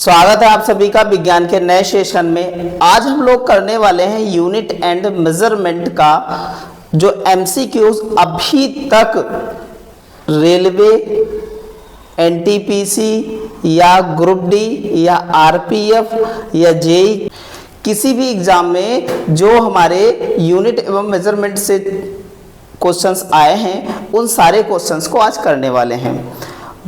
स्वागत है आप सभी का विज्ञान के नए सेशन में। आज हम लोग करने वाले हैं यूनिट एंड मेजरमेंट का जो एमसीक्यूज अभी तक रेलवे, एनटीपीसी या ग्रुप डी या आरपीएफ या जेई किसी भी एग्जाम में जो हमारे यूनिट एवं मेजरमेंट से क्वेश्चंस आए हैं उन सारे क्वेश्चंस को आज करने वाले हैं।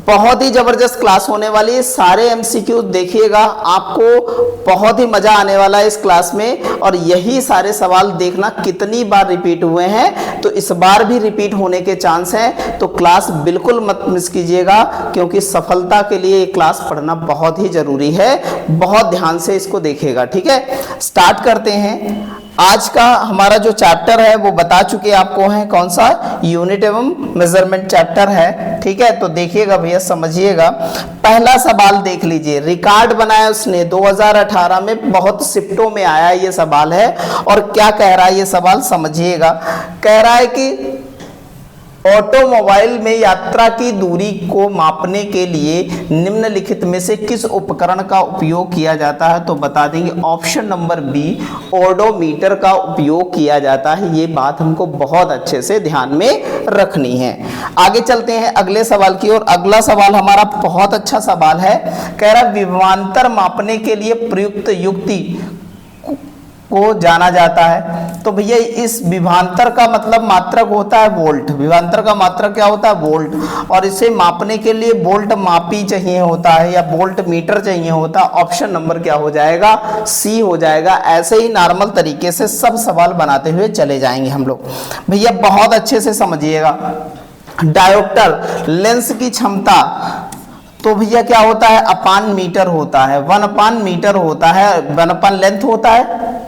बहुत ही जबरदस्त क्लास होने वाली है। सारे एमसीक्यू देखिएगा, आपको बहुत ही मजा आने वाला है इस क्लास में। और यही सारे सवाल देखना कितनी बार रिपीट हुए हैं, तो इस बार भी रिपीट होने के चांस हैं। तो क्लास बिल्कुल मत मिस कीजिएगा, क्योंकि सफलता के लिए ये क्लास पढ़ना बहुत ही जरूरी है। बहुत ध्यान से इसको देखिएगा, ठीक है। स्टार्ट करते हैं। आज का हमारा जो चैप्टर है वो बता चुके आपको है, कौन सा, यूनिट एवं मेजरमेंट चैप्टर है, ठीक है। तो देखिएगा भैया, समझिएगा। पहला सवाल देख लीजिए। रिकॉर्ड बनाया उसने 2018 में, बहुत शिफ्टों में आया ये सवाल है। और क्या कह रहा है ये सवाल, समझिएगा। कह रहा है कि ऑटोमोबाइल में यात्रा की दूरी को मापने के लिए निम्नलिखित में से किस उपकरण का उपयोग किया जाता है। तो बता देंगे ऑप्शन नंबर बी, ओडोमीटर का उपयोग किया जाता है। ये बात हमको बहुत अच्छे से ध्यान में रखनी है। आगे चलते हैं अगले सवाल की ओर। अगला सवाल हमारा बहुत अच्छा सवाल है। कह रहा विभवांतर मापने के लिए प्रयुक्त युक्ति को जाना जाता है। तो भैया इस विभवांतर का मतलब मात्रक होता है वोल्ट। विभवांतर का मात्रक क्या होता है, वोल्ट। और इसे मापने के लिए वोल्ट मापी चाहिए होता है या वोल्ट मीटर चाहिए होता है। ऑप्शन नंबर क्या हो जाएगा, सी हो जाएगा। ऐसे ही नॉर्मल तरीके से सब सवाल बनाते हुए चले जाएंगे हम लोग। भैया बहुत अच्छे से समझिएगा। डायोप्टर लेंस की क्षमता, तो भैया क्या होता है, अपान मीटर होता है। 1 अपान मीटर होता है, 1 अपान लेंथ होता है,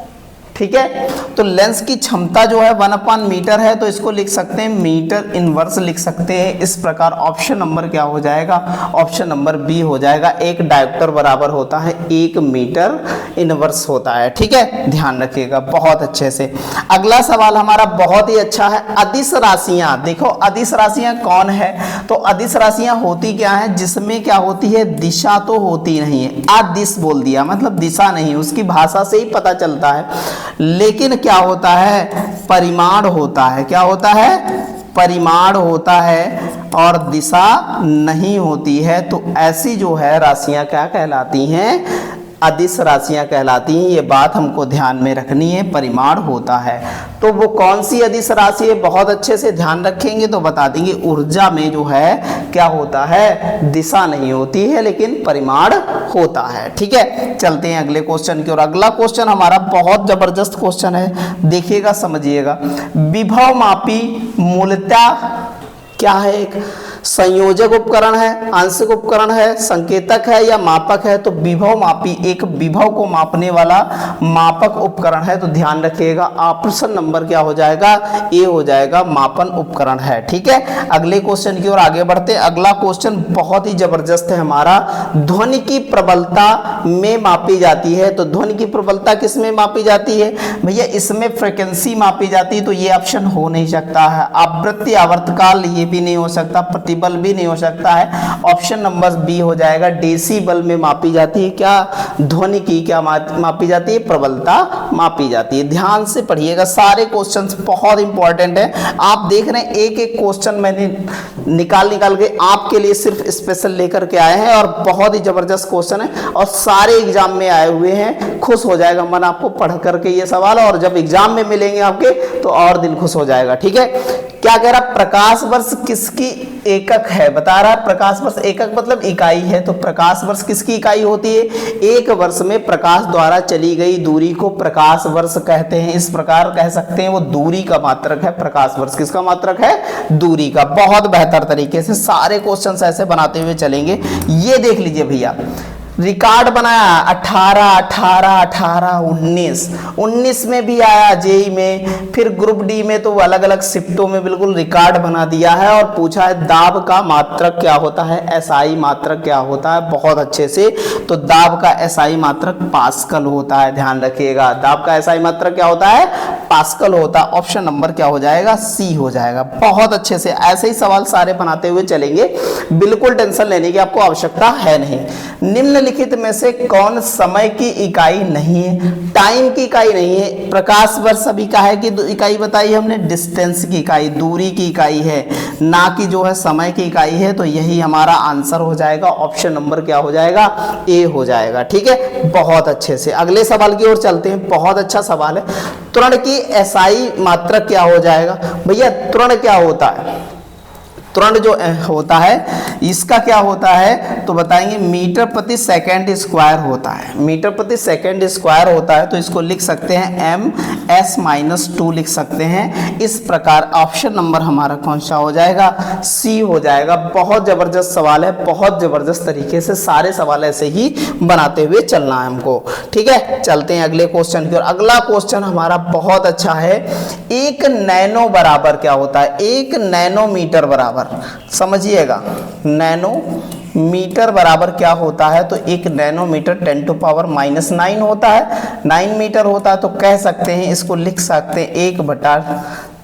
ठीक है। तो लेंस की क्षमता जो है 1 अपान मीटर है, तो इसको लिख सकते हैं मीटर इनवर्स लिख सकते हैं इस प्रकार। ऑप्शन नंबर क्या हो जाएगा, ऑप्शन नंबर बी हो जाएगा। एक डायोप्टर बराबर होता है 1 मीटर इनवर्स होता है, ठीक है। ध्यान रखिएगा बहुत अच्छे से। अगला सवाल हमारा बहुत ही अच्छा है। अदिश राशियां, देखो अदिश राशियां कौन है। तो अदिश राशियां होती क्या है, जिसमें क्या होती है, दिशा तो होती नहीं है। अदिश बोल दिया मतलब दिशा नहीं, उसकी भाषा से ही पता चलता है। लेकिन क्या होता है, परिमाण होता है। क्या होता है, परिमाण होता है और दिशा नहीं होती है। तो ऐसी जो है राशियां क्या कहलाती हैं, अदिश राशियां कहलाती हैं। ये बात हमको ध्यान में रखनी है, परिमाण होता है। तो वो कौन सी अदिश राशि है, बहुत अच्छे से ध्यान रखेंगे तो बता देंगे ऊर्जा में जो है क्या होता है, दिशा नहीं होती है लेकिन परिमाण होता है, ठीक है। चलते हैं अगले क्वेश्चन की ओर। अगला क्वेश्चन हमारा बहुत जबरदस्त क्वेश्चन है, देखिएगा समझिएगा। विभव मापी मूलतः क्या है, एक संयोजक उपकरण है, आंशिक उपकरण है, संकेतक है या मापक है। तो विभव मापी एक विभव को मापने वाला मापक उपकरण है। तो ध्यान रखिएगा ऑप्शन नंबर क्या हो जाएगा, ए हो जाएगा, मापन उपकरण है, ठीक है। अगले क्वेश्चन की ओर आगे बढ़ते हैं। अगला क्वेश्चन बहुत ही जबरदस्त है हमारा। ध्वनि की प्रबलता में मापी जाती है। तो ध्वनि की प्रबलता किस में मापी जाती है भैया, इसमें फ्रिक्वेंसी मापी जाती है। तो ये ऑप्शन हो नहीं सकता है। आवृत्ति आवर्तकाल ये भी नहीं हो सकता, प्रतिबल भी नहीं हो सकता है। ऑप्शन नंबर बी हो जाएगा, डेसिबल में मापी जाती है। क्या, ध्वनि की क्या मापी जाती है, प्रबलता मापी जाती है। ध्यान से पढ़िएगा, सारे क्वेश्चंस बहुत इंपॉर्टेंट है। आप देख रहे हैं एक एक क्वेश्चन मैंने निकाल के आपके लिए सिर्फ स्पेशल लेकर के आए हैं। और बहुत ही जबरदस्त क्वेश्चन है और सारे एग्जाम में आए हुए हैं। खुश हो जाएगा मन आपको पढ़ करके ये सवाल, और जब एग्जाम में मिलेंगे आपके तो और दिल खुश हो जाएगा, ठीक है। क्या कह रहा, प्रकाश वर्ष किसकी एकक है, बता रहा है प्रकाश वर्ष एकक मतलब इकाई है। तो प्रकाश वर्ष किसकी इकाई होती है, एक वर्ष में प्रकाश द्वारा चली गई दूरी को प्रकाश वर्ष कहते हैं। इस प्रकार कह सकते हैं वो दूरी का मात्रक है। प्रकाश वर्ष किसका मात्रक है, दूरी का। बहुत बेहतर तरीके से सारे क्वेश्चंस ऐसे बनाते हुए चलेंगे। ये देख लीजिए भैया, रिकॉर्ड बनाया 18, 18, 18, 19, 19 में भी आया जेई में, फिर ग्रुप डी में तो अलग अलग शिफ्टों में बिल्कुल रिकॉर्ड बना दिया है। और पूछा है दाब का मात्रक क्या होता है, एसआई मात्रक क्या होता है, बहुत अच्छे से। तो दाब का एसआई मात्रक पास्कल होता है, ध्यान रखिएगा। दाब का एसआई मात्रक क्या होता है, पास्कल होता है। ऑप्शन नंबर क्या हो जाएगा, सी हो जाएगा। बहुत अच्छे से ऐसे ही सवाल सारे बनाते हुए चलेंगे, बिल्कुल टेंशन लेने की आपको आवश्यकता है नहीं। निम्न निम्नलिखित में से कौन समय की इकाई नहीं है? टाइम की इकाई नहीं है। प्रकाश वर्ष अभी का है कि इकाई बताई हमने, डिस्टेंस की इकाई, दूरी की इकाई है, ना कि जो है समय की इकाई है। तो यही हमारा आंसर हो जाएगा, ऑप्शन नंबर क्या हो जाएगा? ए हो जाएगा। ठीक है, बहुत अच्छे से अगले सवाल की ओर चलते हैं। बहुत अच्छा सवाल है। त्वरण की एसआई मात्रक क्या हो जाएगा? भैया त्वरण क्या होता है? त्वरण जो होता है इसका क्या होता है तो बताएंगे, मीटर प्रति सेकंड स्क्वायर होता है। मीटर प्रति सेकंड स्क्वायर होता है तो इसको लिख सकते हैं ms-2 लिख सकते हैं। इस प्रकार ऑप्शन नंबर हमारा कौन सा हो जाएगा? सी हो जाएगा। बहुत जबरदस्त सवाल है, बहुत जबरदस्त तरीके से सारे सवाल ऐसे ही बनाते हुए चलना है हमको। ठीक है, चलते हैं अगले क्वेश्चन की ओर। अगला क्वेश्चन हमारा बहुत अच्छा है। 1 नैनो बराबर क्या होता है? 1 नैनोमीटर बराबर, समझिएगा, नैनोमीटर बराबर क्या होता है? तो 1 नैनोमीटर 10⁻⁹ होता है। 9 मीटर होता है तो कह सकते हैं, इसको लिख सकते हैं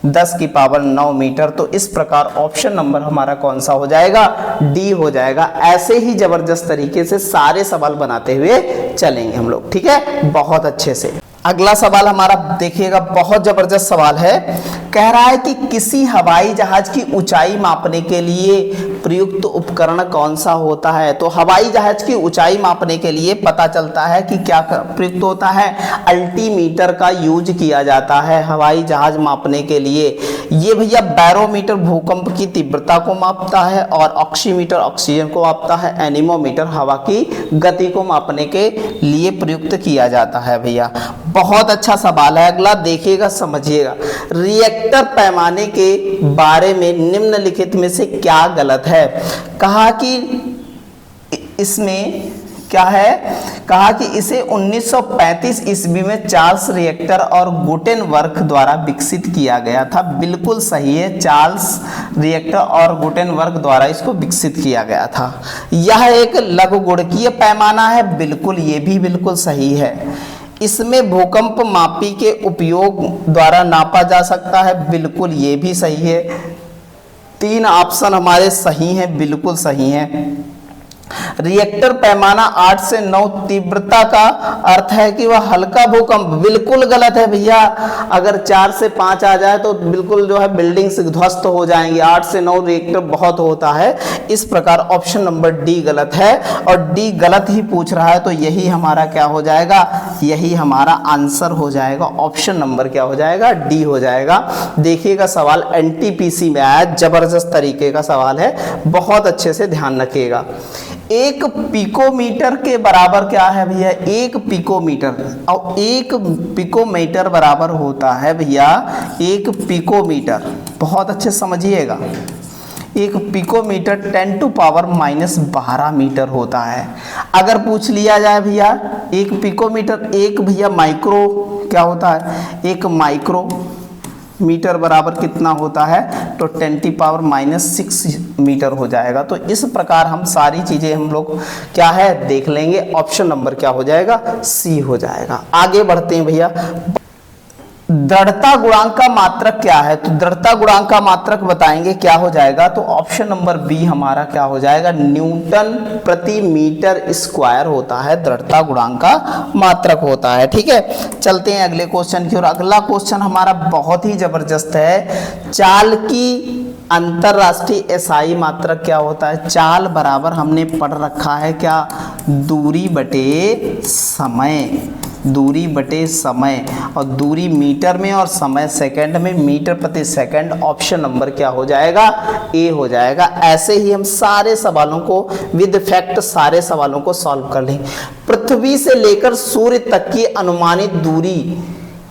1/10⁹ मीटर। तो इस प्रकार ऑप्शन नंबर हमारा कौन सा हो जाएगा? डी हो जाएगा। ऐसे ही जबरदस्त तरीके से सारे सवाल बनाते हुए चलेंगे हम लोग। ठीक है, बहुत अच्छे से। अगला सवाल हमारा देखिएगा, बहुत जबरदस्त सवाल है। कह रहा है कि किसी हवाई जहाज की ऊंचाई मापने के लिए प्रयुक्त उपकरण कौन सा होता है? तो हवाई जहाज की ऊंचाई मापने के लिए पता चलता है कि क्या प्रयुक्त होता है? अल्टीमीटर का यूज किया जाता है हवाई जहाज मापने के लिए। ये भैया बैरोमीटर भूकंप की तीव्रता को मापता है, और ऑक्सीमीटर ऑक्सीजन को मापता है, एनीमोमीटर हवा की गति को मापने के लिए प्रयुक्त किया जाता है। भैया बहुत अच्छा सवाल है। अगला देखिएगा, समझिएगा। रिएक्टर पैमाने के बारे में निम्नलिखित में से क्या गलत है? कहा कि इसमें क्या है? कहा कि इसे 1935 ईस्वी में चार्ल्स रिएक्टर और गुटेनबर्ग द्वारा विकसित किया गया था। बिल्कुल सही है, चार्ल्स रिएक्टर और गुटेनबर्ग द्वारा इसको विकसित किया गया था। यह एक लघुगुणकीय पैमाना है। बिल्कुल, ये भी बिल्कुल सही है। इसमें भूकंप मापी के उपयोग द्वारा नापा जा सकता है। बिल्कुल, ये भी सही है। 3 ऑप्शन हमारे सही हैं, बिल्कुल सही हैं। रिएक्टर पैमाना 8 से 9 तीव्रता का अर्थ है कि वह हल्का भूकंप, बिल्कुल गलत है भैया। अगर 4 से 5 आ जाए तो बिल्कुल जो है बिल्डिंग से ध्वस्त हो जाएंगे। 8 से 9 रिएक्टर बहुत होता है। इस प्रकार ऑप्शन नंबर डी गलत है, और डी गलत ही पूछ रहा है तो यही हमारा क्या हो जाएगा? यही हमारा आंसर हो जाएगा। ऑप्शन नंबर क्या हो जाएगा? डी हो जाएगा। देखिएगा, सवाल एनटीपीसी में आया, जबरदस्त तरीके का सवाल है, बहुत अच्छे से ध्यान रखिएगा। 1 पिकोमीटर के बराबर क्या है भैया? 1 पिकोमीटर, और 1 पिकोमीटर बराबर होता है भैया 1 पिकोमीटर। बहुत अच्छे समझिएगा, 1 पिकोमीटर 10⁻⁻12 मीटर होता है। अगर पूछ लिया जाए भैया 1 पिकोमीटर, एक भैया माइक्रो क्या होता है? 1 माइक्रो मीटर बराबर कितना होता है? तो 10⁻⁻6 मीटर हो जाएगा। तो इस प्रकार हम सारी चीजें हम लोग क्या है देख लेंगे। ऑप्शन नंबर क्या हो जाएगा? सी हो जाएगा। आगे बढ़ते हैं भैया। दृढ़ता गुणांक का मात्रक क्या है? तो दृढ़ता गुणांक का मात्रक बताएंगे क्या हो जाएगा? तो ऑप्शन नंबर बी हमारा क्या हो जाएगा? न्यूटन प्रति मीटर स्क्वायर होता है, दृढ़ता गुणांक का मात्रक होता है। ठीक है, चलते हैं अगले क्वेश्चन की ओर। अगला क्वेश्चन हमारा बहुत ही जबरदस्त है। चाल की अंतरराष्ट्रीय एसआई मात्रक क्या होता है? चाल बराबर हमने पढ़ रखा है क्या? दूरी बटे समय, दूरी बटे समय, और दूरी मीटर में और समय सेकंड में, मीटर प्रति सेकंड। ऑप्शन नंबर क्या हो जाएगा? ए हो जाएगा। ऐसे ही हम सारे सवालों को विद फैक्ट सारे सवालों को सॉल्व कर लेंगे। पृथ्वी से लेकर सूर्य तक की अनुमानित दूरी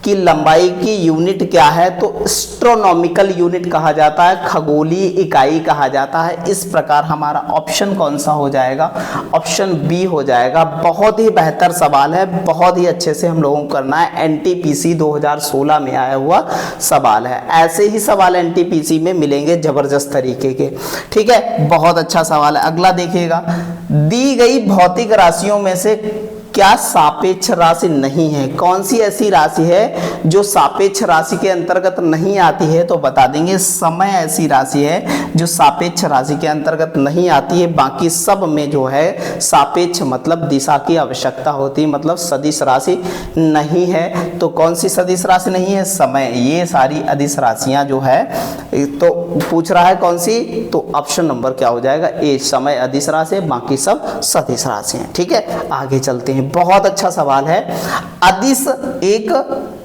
की लंबाई की यूनिट क्या है? तो एस्ट्रोनॉमिकल यूनिट कहा जाता है, खगोलीय इकाई कहा जाता है। इस प्रकार हमारा ऑप्शन कौन सा हो जाएगा? ऑप्शन बी हो जाएगा। बहुत ही बेहतर सवाल है, बहुत ही अच्छे से हम लोगों को करना है। एनटीपीसी 2016 में आया हुआ सवाल है। ऐसे ही सवाल एनटीपीसी में मिलेंगे जबरदस्त तरीके के। ठीक है, बहुत अच्छा सवाल है। अगला देखिएगा, दी गई भौतिक राशियों में से क्या सापेक्ष राशि नहीं है? कौन सी ऐसी राशि है जो सापेक्ष राशि के अंतर्गत नहीं आती है? तो बता देंगे समय ऐसी राशि है जो सापेक्ष राशि के अंतर्गत नहीं आती है। बाकी सब में जो है सापेक्ष मतलब दिशा की आवश्यकता होती है, मतलब सदिश राशि नहीं है। तो कौन सी सदिश राशि नहीं है? समय। ये सारी अदिश राशियां जो है, तो पूछ रहा है कौन सी, तो ऑप्शन नंबर क्या हो जाएगा? ए, समय अदिश राशि है, बाकी सब सदिश राशि हैं। ठीक है, आगे चलते हैं। बहुत अच्छा सवाल है। अदिश एक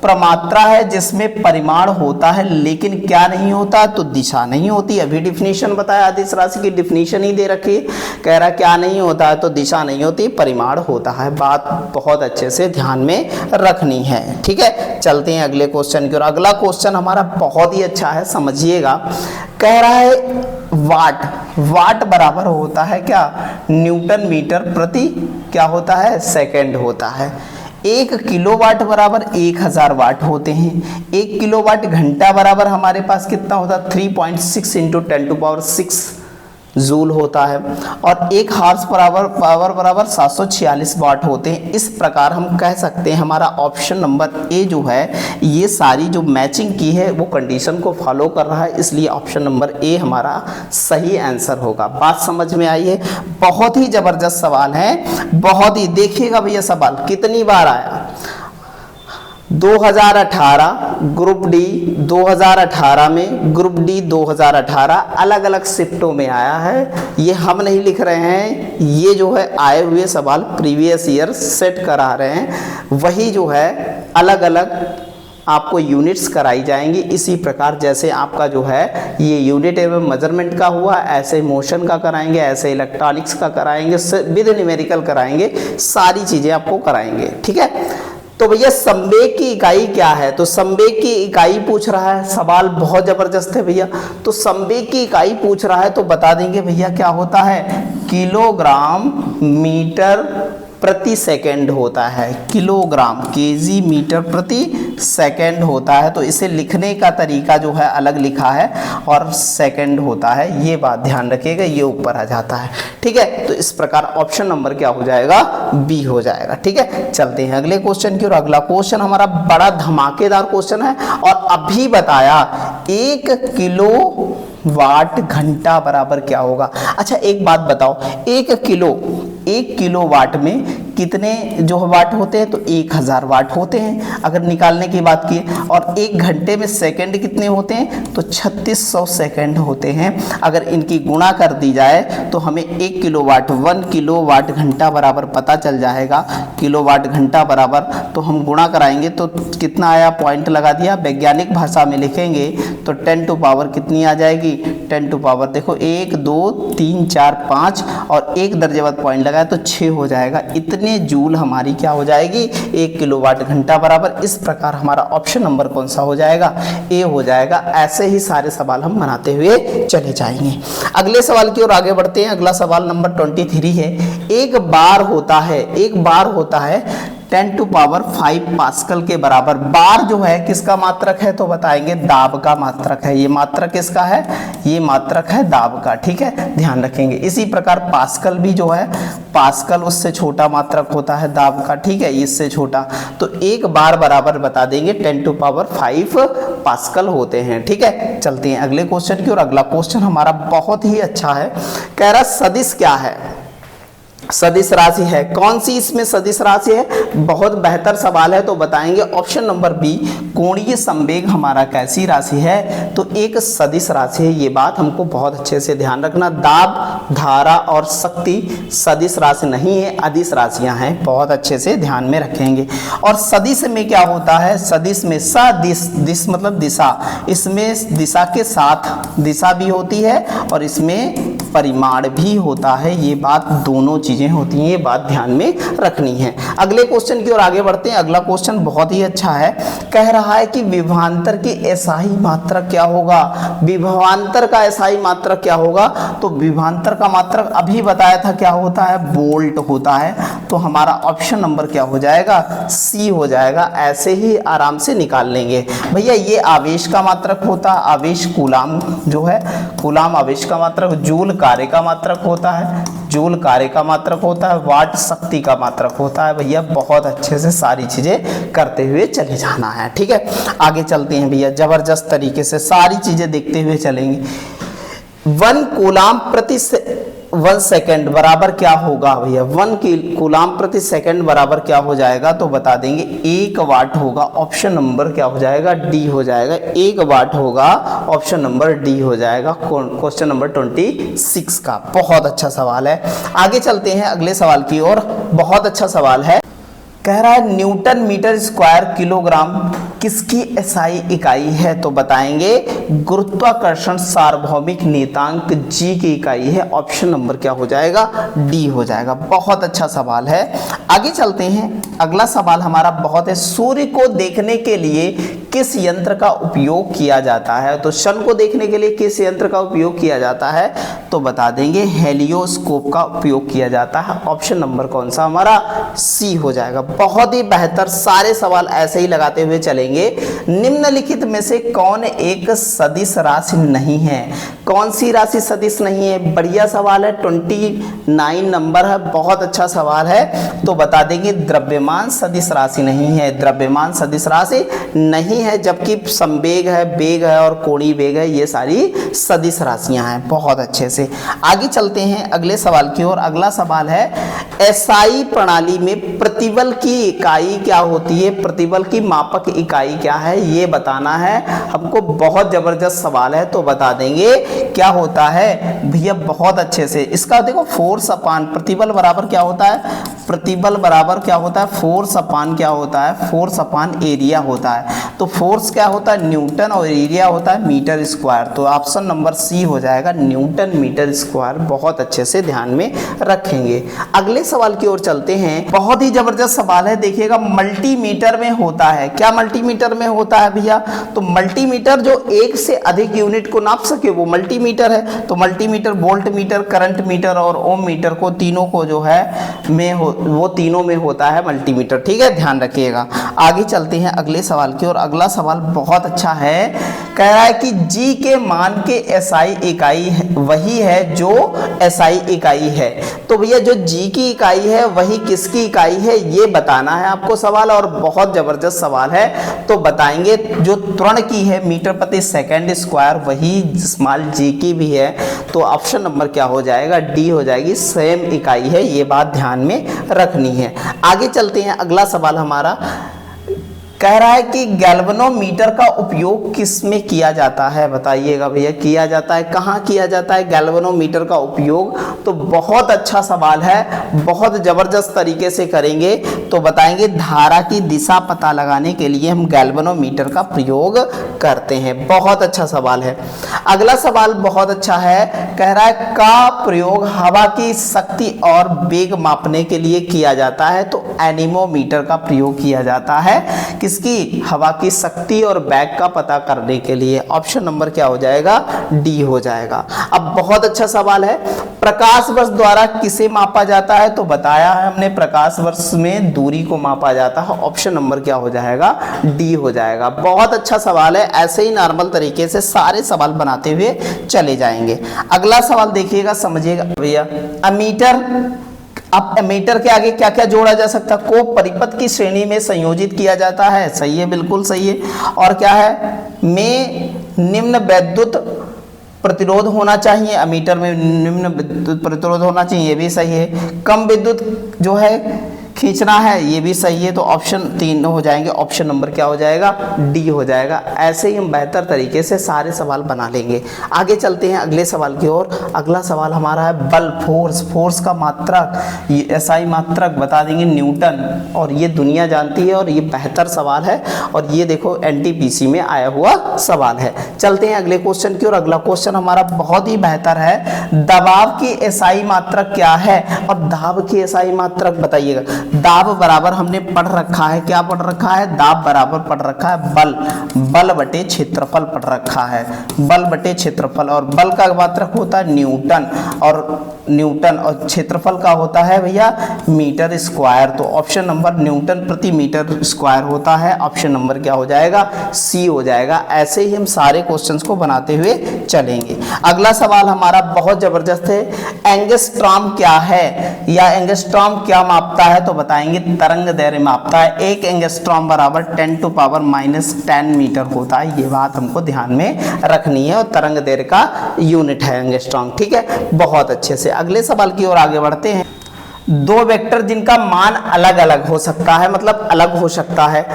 प्रमात्रा है जिसमें परिमाण होता है लेकिन क्या नहीं होता? तो दिशा नहीं होती। अभी डिफिनीशन बताया, अदिश राशि की डिफिनीशन ही दे रखी है। कह रहा क्या नहीं होता है? तो दिशा नहीं होती, परिमाण होता है। बात बहुत अच्छे से ध्यान में रखनी है। ठीक है, चलते हैं अगले क्वेश्चन की ओर। अगला क्वेश्चन हमारा बहुत ही अच्छा है, समझिएगा। कह रहा है वाट, वाट बराबर होता है क्या? न्यूटन मीटर प्रति क्या होता है? सेकंड होता है। 1 किलोवाट बराबर 1000 वाट होते हैं। 1 किलोवाट घंटा बराबर हमारे पास कितना होता है? 3.6 × 10⁶ जूल होता है। और 1 हॉर्स पावर बराबर 746 वाट होते हैं। इस प्रकार हम कह सकते हैं हमारा ऑप्शन नंबर ए जो है, ये सारी जो मैचिंग की है वो कंडीशन को फॉलो कर रहा है, इसलिए ऑप्शन नंबर ए हमारा सही आंसर होगा। बात समझ में आई है? बहुत ही जबरदस्त सवाल है, बहुत ही। देखिएगा भैया सवाल कितनी बार आया। 2018 ग्रुप डी, 2018 में ग्रुप डी 2018 अलग अलग शिफ्टों में आया है। ये हम नहीं लिख रहे हैं, ये जो है आए हुए सवाल प्रीवियस ईयर सेट करा रहे हैं, वही जो है अलग अलग आपको यूनिट्स कराई जाएंगी। इसी प्रकार जैसे आपका जो है ये यूनिट एवं मेजरमेंट का हुआ, ऐसे मोशन का कराएंगे, ऐसे इलेक्ट्रॉनिक्स का कराएंगे, विद न्यूमेरिकल कराएंगे, सारी चीज़ें आपको कराएंगे। ठीक है, तो भैया संवेग की इकाई क्या है? तो संवेग की इकाई पूछ रहा है, सवाल बहुत जबरदस्त है भैया। तो संवेग की इकाई पूछ रहा है तो बता देंगे भैया क्या होता है? किलोग्राम मीटर प्रति सेकंड होता है। किलोग्राम, केजी मीटर प्रति सेकंड होता है। तो इसे लिखने का तरीका जो है अलग लिखा है और सेकंड होता है, ये बात ध्यान रखिएगा, ये ऊपर आ जाता है। ठीक है, तो इस प्रकार ऑप्शन नंबर क्या हो जाएगा? बी हो जाएगा। ठीक है, चलते हैं अगले क्वेश्चन की ओर। अगला क्वेश्चन हमारा बड़ा धमाकेदार क्वेश्चन है और अभी बताया 1 किलोवाट घंटा बराबर क्या होगा। अच्छा एक बात बताओ, 1 किलोवाट में कितने जो वाट होते हैं? तो 1000 वाट होते हैं अगर निकालने की बात की। और 1 घंटे में सेकंड कितने होते हैं? तो 3600 सेकंड होते हैं। अगर इनकी गुणा कर दी जाए तो हमें 1 किलोवाट 1 किलोवाट घंटा बराबर पता चल जाएगा। किलोवाट घंटा बराबर, तो हम गुणा कराएंगे तो कितना आया? पॉइंट लगा दिया। वैज्ञानिक भाषा में लिखेंगे तो 10 टू पावर कितनी आ जाएगी? 10 टू पावर देखो 1 2 3 4 5 और 1 दर्जेवत पॉइंट लगाए तो 6 हो जाएगा। इतने जूल हमारी क्या हो जाएगी? 1 किलोवाट घंटा बराबर। इस प्रकार हमारा ऑप्शन नंबर कौन सा हो जाएगा? ए हो जाएगा। ऐसे ही सारे सवाल हम बनाते हुए चले जाएंगे। अगले सवाल की ओर आगे बढ़ते हैं। अगला सवाल नंबर 23 है। एक बार होता है 10 टू पावर 5 पास्कल के बराबर। बार जो है किसका मात्रक है? तो बताएंगे दाब का मात्रक है। ये मात्रक किसका है? ये मात्रक है दाब का। ठीक है, ध्यान रखेंगे। इसी प्रकार पास्कल भी जो है, पास्कल उससे छोटा मात्रक होता है दाब का। ठीक है, इससे छोटा। तो एक बार बराबर बता देंगे 10 टू पावर 5 पास्कल होते हैं। ठीक है, चलते हैं अगले क्वेश्चन की ओर। अगला क्वेश्चन हमारा बहुत ही अच्छा है। कह रहा सदिश क्या है? सदिश राशि है। कौन सी इसमें सदिश राशि है? बहुत बेहतर सवाल है, तो बताएंगे ऑप्शन नंबर बी। कोणीय संवेग हमारा कैसी राशि है? तो एक सदिश राशि है। ये बात हमको बहुत अच्छे से ध्यान रखना। दाब, धारा और शक्ति सदिश राशि नहीं है, अदिश राशियां हैं। बहुत अच्छे से ध्यान में रखेंगे। और सदिश में क्या होता है? सदिश में सदिश, दिश मतलब दिशा, इसमें दिशा के साथ दिशा भी होती है और इसमें परिमाण भी होता है। ये बात दोनों चीजें होती हैं, ये बात ध्यान में रखनी है। अगले क्वेश्चन की ओर आगे बढ़ते हैं। अगला क्वेश्चन बहुत ही अच्छा है। कह रहा है कि विभवांतर की एसआई मात्रक क्या होगा? विभवांतर का एसआई मात्रक क्या होगा? तो विभवांतर का मात्रक अभी बताया था क्या होता है? वोल्ट होता है। तो हमारा ऑप्शन नंबर क्या हो जाएगा? सी हो जाएगा। ऐसे ही आराम से निकाल लेंगे। भैया ये आवेश का मात्रक होता, आवेश कूलाम जो है, कूलाम आवेश का मात्रक, जूल कार्य का मात्रक होता है, जूल कार्य का मात्रक होता है, वाट शक्ति का मात्रक होता है। भैया बहुत अच्छे से सारी चीजें करते हुए चले जाना है, ठीक है। आगे चलते हैं भैया, जबरदस्त तरीके से सारी चीजें देखते हुए चलेंगे। 1 कूलाम प्रति 1 सेकेंड बराबर क्या होगा भैया, 1 कूलाम प्रति सेकेंड बराबर क्या हो जाएगा, तो बता देंगे 1 वाट होगा। ऑप्शन नंबर क्या हो जाएगा, डी हो जाएगा। 1 वाट होगा, ऑप्शन नंबर डी हो जाएगा क्वेश्चन नंबर 26 का। बहुत अच्छा सवाल है। आगे चलते हैं अगले सवाल की ओर। बहुत अच्छा सवाल है, कह रहा है न्यूटन मीटर स्क्वायर किलोग्राम किसकी एसआई इकाई है, तो बताएंगे गुरुत्वाकर्षण सार्वभौमिक नियतांक जी की इकाई है। ऑप्शन नंबर क्या हो जाएगा, डी हो जाएगा। बहुत अच्छा सवाल है। आगे चलते हैं, अगला सवाल हमारा बहुत है, सूर्य को देखने के लिए किस यंत्र का उपयोग किया जाता है, तो सन को देखने के लिए किस यंत्र का उपयोग किया जाता है, तो बता देंगे हेलियोस्कोप का उपयोग किया जाता है। ऑप्शन नंबर कौन सा हमारा, सी हो जाएगा। बहुत ही बेहतर, सारे सवाल ऐसे ही लगाते हुए चलेंगे। निम्नलिखित में से कौन एक सदिश राशि नहीं है, कौन सी राशि सदिश नहीं है, बढ़िया सवाल है। 29 नंबर है, बहुत अच्छा सवाल है। तो बता देंगे द्रव्यमान सदिश राशि नहीं है, द्रव्यमान सदिश राशि नहीं है, जबकि संवेग है, वेग है और कोणीय वेग है, ये सारी सदिश राशियां हैं। बहुत अच्छे से आगे चलते हैं अगले सवाल की ओर। अगला सवाल है, एसआई प्रणाली में प्रतिबल की इकाई क्या होती है, प्रतिबल की मापक इकाई क्या है, ये बताना है हमको। बहुत जबरदस्त सवाल है, तो बता देंगे क्या होता है भैया, बहुत अच्छे से। इसका देखो फोर्स अपान प्रतिबल बराबर क्या होता है, प्रतिबल बराबर क्या होता है, फोर्स अपान क्या होता है, फोर्स अपान एरिया होता है। तो फोर्स क्या होता है, न्यूटन, और एरिया होता है मीटर स्क्वायर। तो ऑप्शन नंबर सी हो जाएगा, न्यूटन मीटर स्क्वायर। बहुत अच्छे से ध्यान में रखेंगे। अगले सवाल की ओर चलते हैं। बहुत ही जबरदस्त सवाल है, देखिएगा। मल्टीमीटर में होता है क्या, मल्टीमीटर में होता है भैया, तो मल्टीमीटर जो एक से अधिक यूनिट को नाप सके वो मल्टीमीटर है। तो multimeter volt meter, current meter और ओम मीटर को तीनों को जो है वो तीनों में होता है मल्टीमीटर, ठीक है, ध्यान रखिएगा। आगे चलते हैं अगले सवाल की ओर। अगला सवाल बहुत अच्छा है, कह रहा है कि जी के मान के एसआई इकाई वही है जो एसआई इकाई है। तो भैया जो जी की इकाई है वही किसकी इकाई है, ये बताना है आपको सवाल। और बहुत जबरदस्त सवाल है, तो बताएंगे जो त्वरण की है मीटर प्रति सेकंड स्क्वायर, वही स्मॉल जी की भी है। तो ऑप्शन नंबर क्या हो जाएगा, डी हो जाएगी, सेम इकाई है, ये बात ध्यान में रखनी है। आगे चलते हैं, अगला सवाल हमारा कह रहा है कि गैल्वेनोमीटर का उपयोग किस में किया जाता है, बताइएगा भैया, किया जाता है कहाँ किया जाता है गैल्वेनोमीटर का उपयोग। तो बहुत अच्छा सवाल है, बहुत जबरदस्त तरीके से करेंगे। तो बताएंगे धारा की दिशा पता लगाने के लिए हम गैल्वेनोमीटर का प्रयोग करते हैं। बहुत अच्छा सवाल है। अगला सवाल बहुत अच्छा है, कह रहा है का प्रयोग हवा की शक्ति और वेग मापने के लिए किया जाता है, तो एनीमोमीटर का प्रयोग किया जाता है किसकी, हवा की शक्ति और वेग का पता करने के लिए। ऑप्शन नंबर क्या हो जाएगा, डी हो जाएगा। अब बहुत अच्छा सवाल है, प्रकाश वर्ष द्वारा किसे मापा जाता है, तो बताया है हमने प्रकाश वर्ष में दूरी को मापा जाता है। ऑप्शन नंबर क्या हो जाएगा, डी हो जाएगा। बहुत अच्छा सवाल है, ऐसे ही नॉर्मल तरीके से सारे सवाल बनाते हुए चले जाएंगे। अगला सवाल देखिएगा, समझिएगा भैया। अमीटर, अब एमीटर के आगे क्या क्या जोड़ा जा सकता है, को परिपथ की श्रेणी में संयोजित किया जाता है, सही है, बिल्कुल सही है। और क्या है, में निम्न वैद्युत प्रतिरोध होना चाहिए, अमीटर में निम्न विद्युत प्रतिरोध होना चाहिए, ये भी सही है। कम विद्युत जो है खींचना है, ये भी सही है। तो ऑप्शन 3 हो जाएंगे, ऑप्शन नंबर क्या हो जाएगा, डी हो जाएगा। ऐसे ही हम बेहतर तरीके से सारे सवाल बना लेंगे। आगे चलते हैं अगले सवाल की ओर। अगला सवाल हमारा है बल, फोर्स, फोर्स का मात्रक, ये एसआई मात्रक बता देंगे न्यूटन, और ये दुनिया जानती है और ये बेहतर सवाल है, और ये देखो एनटीपीसी में आया हुआ सवाल है। चलते हैं अगले क्वेश्चन की ओर। अगला क्वेश्चन हमारा बहुत ही बेहतर है, दबाव की एसआई मात्रक क्या है, और दाब की एसआई मात्रक बताइएगा। दाब बराबर हमने पढ़ रखा है, क्या पढ़ रखा है, दाब बराबर पढ़ रखा है बल, बल बटे क्षेत्रफल पढ़ रखा है, बल बटे क्षेत्रफल, और बल का मात्रक होता है न्यूटन, और क्षेत्रफल का होता है भैया मीटर स्क्वायर। तो ऑप्शन नंबर न्यूटन प्रति मीटर स्क्वायर होता है, ऑप्शन नंबर क्या हो जाएगा, सी हो जाएगा। ऐसे ही हम सारे क्वेश्चंस को बनाते हुए चलेंगे। अगला सवाल हमारा बहुत जबरदस्त है, एंगस्ट्रॉम क्या है या एंगस्ट्रॉम क्या मापता है, तो बताएंगे तरंग दैर्घ्य मापता है। एक एंगस्ट्रॉम बराबर 10⁻⁻10 मीटर होता है, ये बात हमको ध्यान में रखनी है, और तरंग दैर्घ्य का यूनिट है एंगस्ट्रॉम। ठीक है, बहुत अच्छे से अगले सवाल की ओर आगे बढ़ते हैं। दो वेक्टर जिनका मान अलग अलग हो सकता है, मतलब अलग हो सकता है,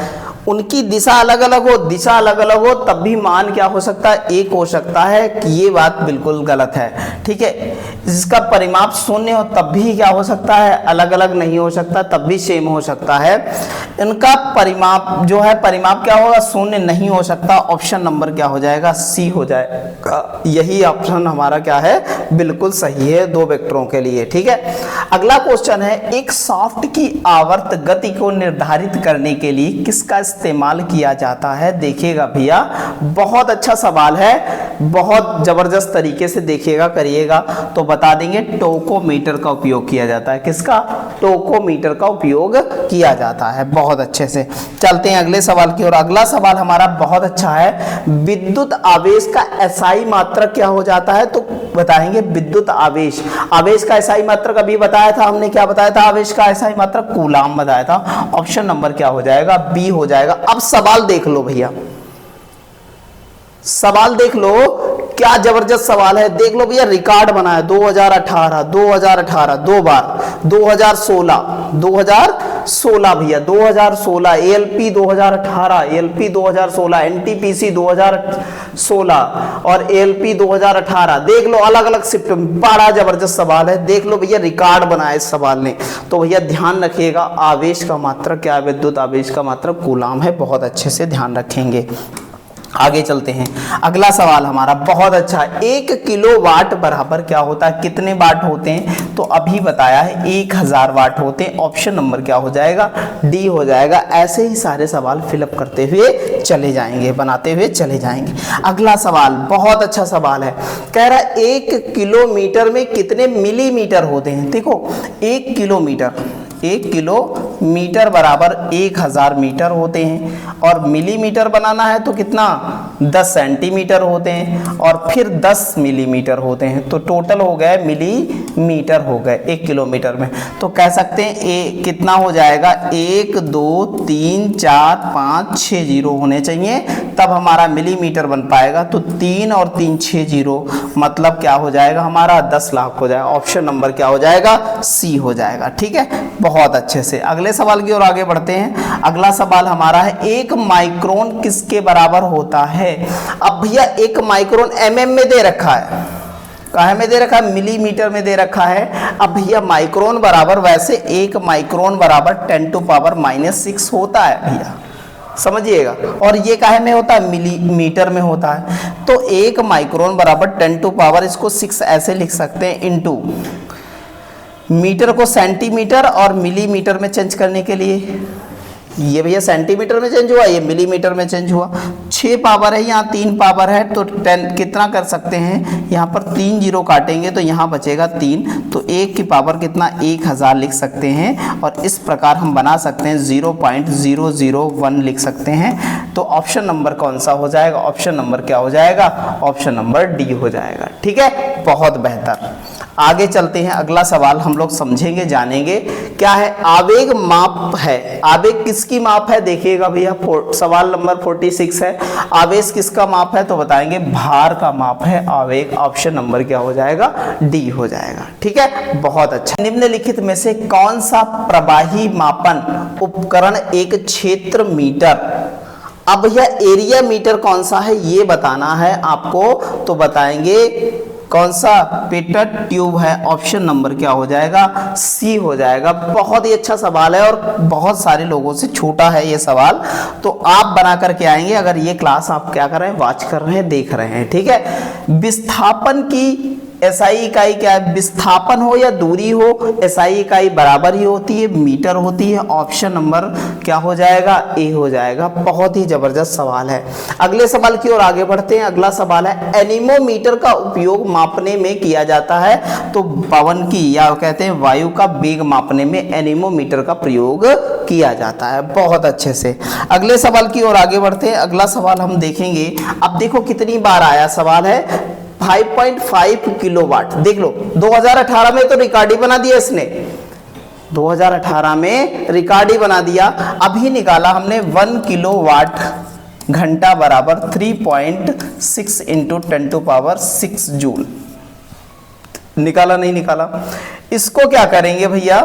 उनकी दिशा अलग अलग हो, दिशा अलग अलग हो, तब भी मान क्या हो सकता है, एक हो सकता है, कि ये बात बिल्कुल गलत है। ठीक है, इसका परिमाप शून्य हो तब भी क्या हो सकता है, अलग अलग नहीं हो सकता, तब भी सेम हो सकता है। इनका परिमाप जो है, परिमाप क्या होगा, शून्य नहीं हो सकता। ऑप्शन नंबर क्या हो जाएगा, सी हो जाएगा। यही ऑप्शन हमारा क्या है, बिल्कुल सही है दो वेक्टरों के लिए। ठीक है, अगला क्वेश्चन है, एक शाफ्ट की आवर्त गति को निर्धारित करने के लिए किसका इस्तेमाल किया जाता है। देखिएगा भैया, बहुत अच्छा सवाल है, बहुत जबरदस्त तरीके से देखिएगा, करिएगा तो बता देंगे। टोकोमीटर का उपयोग किया जाता है, किसका, टोकोमीटर का उपयोग किया जाता है। बहुत अच्छे से चलते हैं अगले सवाल की ओर। अगला सवाल हमारा बहुत अच्छा है, विद्युत आवेश का एसआई मात्रक क्या हो जाता है, तो बताएंगे विद्युत आवेश, आवेश का एसआई मात्रक अभी बताया था हमने, क्या बताया था, आवेश का एसआई मात्रक कूलाम बताया था। ऑप्शन नंबर क्या हो जाएगा, बी हो जाएगा। अब सवाल देख लो भैया, सवाल देख लो, क्या जबरदस्त सवाल है, देख लो भैया, रिकॉर्ड बना है 2018, 2018 दो बार, 2016 भैया, 2016 एएलपी 2018, एएलपी 2016, एनटीपीसी 2016 और एएलपी 2018। देख लो अलग अलग शिफ्ट में, बड़ा जबरदस्त सवाल है, देख लो भैया, रिकॉर्ड बनाया इस सवाल ने। तो भैया ध्यान रखिएगा, आवेश का मात्रक क्या है, विद्युत आवेश का मात्रक कूलाम है, बहुत अच्छे से ध्यान रखेंगे। आगे चलते हैं, अगला सवाल हमारा बहुत अच्छा है, 1 किलोवाट बराबर क्या होता है, कितने वाट होते हैं, तो अभी बताया है 1000 वाट होते हैं। ऑप्शन नंबर क्या हो जाएगा, डी हो जाएगा। ऐसे ही सारे सवाल फिलअप करते हुए चले जाएंगे, बनाते हुए चले जाएंगे। अगला सवाल बहुत अच्छा सवाल है, कह रहा है 1 किलोमीटर में कितने मिलीमीटर होते हैं। देखो 1 किलोमीटर बराबर 1000 मीटर होते हैं, और मिलीमीटर बनाना है तो कितना, 10 सेंटीमीटर होते हैं, और फिर 10 मिलीमीटर होते हैं, तो टोटल हो गए मिलीमीटर हो गए 1 किलोमीटर में। तो कह सकते हैं कितना हो जाएगा, 1 2 3 4 5 6 जीरो होने चाहिए, तब हमारा मिलीमीटर बन पाएगा। तो 3 और 3 6 जीरो, मतलब क्या हो जाएगा, हमारा 10 लाख हो जाएगा। ऑप्शन नंबर क्या हो जाएगा, सी हो जाएगा। ठीक है, बहुत अच्छे से अगले सवाल की ओर आगे बढ़ते हैं। अगला सवाल हमारा है, 1 माइक्रोन किसके बराबर होता है। अब भैया 1 माइक्रोन एमएम में दे रखा है, कहाँ में दे रखा है, मिलीमीटर में दे रखा है। अब भैया माइक्रोन बराबर, वैसे 1 माइक्रोन बराबर 10⁻⁻6 होता है भैया, समझिएगा, और ये काहे में होता है, मिलीमीटर में होता है। तो 1 माइक्रोन बराबर 10⁻, इसको 6 ऐसे लिख सकते हैं, इनटू मीटर को सेंटीमीटर और मिलीमीटर में चेंज करने के लिए, ये भैया सेंटीमीटर में चेंज हुआ, ये मिलीमीटर में चेंज हुआ। 6 पावर है, यहाँ 3 पावर है, तो 10 कितना कर सकते हैं, यहाँ पर 3 जीरो काटेंगे तो यहाँ बचेगा 3, तो 1 की पावर कितना, 1000 लिख सकते हैं, और इस प्रकार हम बना सकते हैं 0.001 लिख सकते हैं। तो ऑप्शन नंबर कौन सा हो जाएगा, ऑप्शन नंबर क्या हो जाएगा, ऑप्शन नंबर डी हो जाएगा। ठीक है, बहुत बेहतर। आगे चलते हैं, अगला सवाल हम लोग समझेंगे, जानेंगे क्या है, आवेग माप है। आवेग किसकी माप है, देखिएगा भैया, सवाल नंबर 46 है, आवेश किसका माप है, तो बताएंगे भार का माप है आवेग। ऑप्शन नंबर क्या हो जाएगा, डी हो जाएगा। ठीक है, बहुत अच्छा। निम्नलिखित में से कौन सा प्रवाही मापन उपकरण एक क्षेत्र मीटर, अब यह एरिया मीटर कौन सा है ये बताना है आपको, तो बताएंगे कौन सा, पेटर ट्यूब है। ऑप्शन नंबर क्या हो जाएगा, सी हो जाएगा। बहुत ही अच्छा सवाल है और बहुत सारे लोगों से छूटा है ये सवाल, तो आप बना करके आएंगे अगर ये क्लास आप क्या कर रहे हैं, वॉच कर रहे हैं, देख रहे हैं। ठीक है, विस्थापन की एसआई इकाई क्या है, विस्थापन हो या दूरी हो, एसआई इकाई बराबर ही होती है, मीटर होती है। ऑप्शन नंबर क्या हो जाएगा, ए हो जाएगा। बहुत ही जबरदस्त सवाल है। अगले सवाल की ओर आगे बढ़ते हैं। अगला सवाल है, एनीमोमीटर का उपयोग मापने में किया जाता है। तो पवन की या कहते हैं वायु का वेग मापने में एनीमोमीटर का प्रयोग किया जाता है। बहुत अच्छे से अगले सवाल की ओर आगे बढ़ते हैं। अगला सवाल हम देखेंगे। अब देखो कितनी बार आया सवाल है, 5.5 किलोवाट। देख लो 2018 में तो रिकॉर्ड ही बना दिया इसने, 2018 में रिकॉर्ड ही बना दिया। अभी निकाला हमने 1 किलोवाट घंटा बराबर 3.6 इंटू 10⁻6 जूल। निकाला नहीं निकाला? इसको क्या करेंगे भैया,